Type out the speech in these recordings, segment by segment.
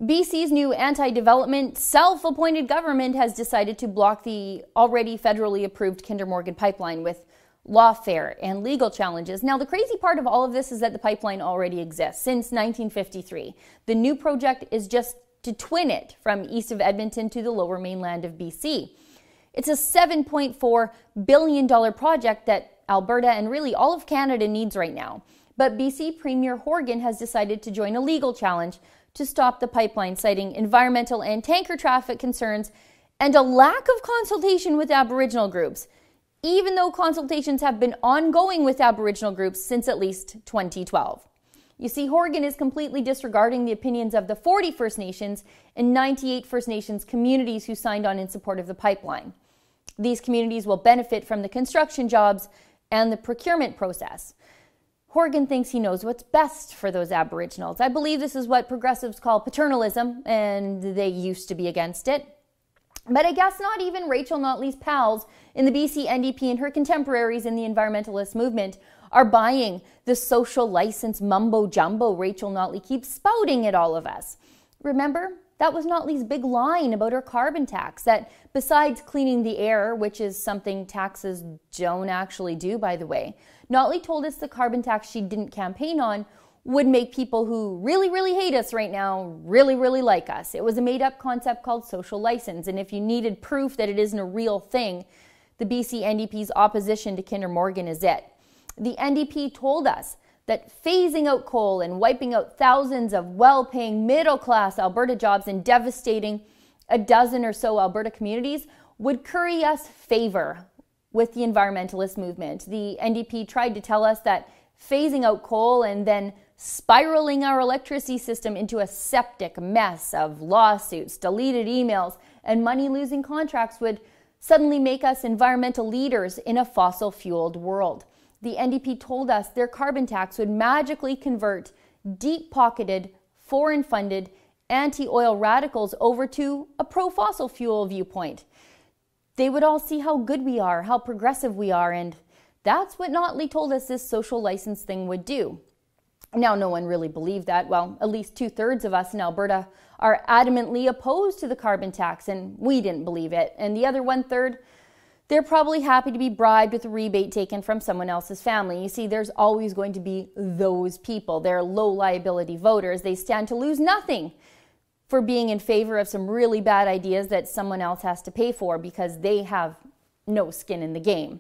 BC's new anti-development, self-appointed government has decided to block the already federally approved Kinder Morgan pipeline with lawfare and legal challenges. Now, the crazy part of all of this is that the pipeline already exists since 1953. The new project is just to twin it from east of Edmonton to the lower mainland of BC. It's a $7.4 billion project that Alberta and really all of Canada needs right now. But BC Premier Horgan has decided to join a legal challenge to stop the pipeline, citing environmental and tanker traffic concerns and a lack of consultation with Aboriginal groups, even though consultations have been ongoing with Aboriginal groups since at least 2012. You see, Horgan is completely disregarding the opinions of the 40 First Nations and 98 First Nations communities who signed on in support of the pipeline. These communities will benefit from the construction jobs and the procurement process. Horgan thinks he knows what's best for those Aboriginals. I believe this is what progressives call paternalism, and they used to be against it. But I guess not even Rachel Notley's pals in the BC NDP and her contemporaries in the environmentalist movement are buying the social license mumbo-jumbo Rachel Notley keeps spouting at all of us. Remember, that was Notley's big line about her carbon tax, that besides cleaning the air, which is something taxes don't actually do, by the way, Notley told us the carbon tax she didn't campaign on would make people who really, really hate us right now really, really like us. It was a made-up concept called social license, and if you needed proof that it isn't a real thing, the BC NDP's opposition to Kinder Morgan is it. The NDP told us that phasing out coal and wiping out thousands of well-paying middle-class Alberta jobs and devastating a dozen or so Alberta communities would curry us favor with the environmentalist movement. The NDP tried to tell us that phasing out coal and then spiraling our electricity system into a septic mess of lawsuits, deleted emails, and money-losing contracts would suddenly make us environmental leaders in a fossil-fueled world. The NDP told us their carbon tax would magically convert deep-pocketed, foreign-funded, anti-oil radicals over to a pro-fossil fuel viewpoint. They would all see how good we are, how progressive we are, and that's what Notley told us this social license thing would do. Now, no one really believed that. Well, at least 2/3 of us in Alberta are adamantly opposed to the carbon tax, and we didn't believe it. And the other 1/3, they're probably happy to be bribed with a rebate taken from someone else's family. You see, there's always going to be those people. They're low liability voters. They stand to lose nothing for being in favor of some really bad ideas that someone else has to pay for because they have no skin in the game.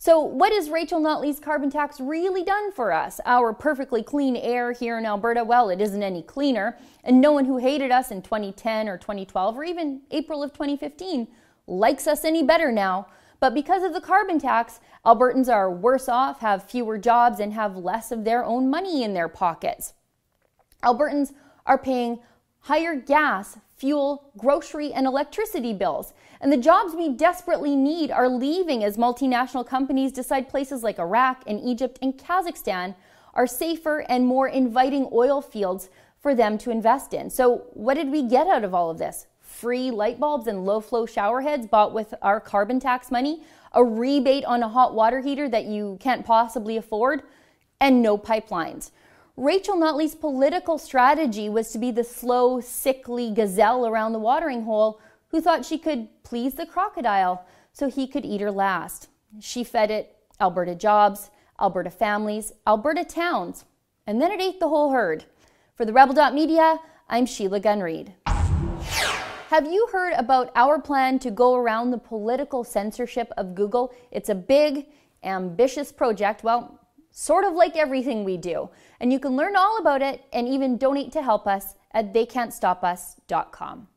So what has Rachel Notley's carbon tax really done for us? Our perfectly clean air here in Alberta, well, it isn't any cleaner. And no one who hated us in 2010 or 2012 or even April of 2015 likes us any better now. But because of the carbon tax, Albertans are worse off, have fewer jobs, and have less of their own money in their pockets. Albertans are paying higher gas, fuel, grocery, and electricity bills. And the jobs we desperately need are leaving as multinational companies decide places like Iraq and Egypt and Kazakhstan are safer and more inviting oil fields for them to invest in. So what did we get out of all of this? Free light bulbs and low-flow shower heads bought with our carbon tax money, a rebate on a hot water heater that you can't possibly afford, and no pipelines. Rachel Notley's political strategy was to be the slow, sickly gazelle around the watering hole who thought she could please the crocodile so he could eat her last. She fed it Alberta jobs, Alberta families, Alberta towns, and then it ate the whole herd. For the Rebel.media, I'm Sheila Gunn-Reid. Have you heard about our plan to go around the political censorship of Google? It's a big, ambitious project, well, sort of like everything we do. And you can learn all about it and even donate to help us at theycan'tstopus.com.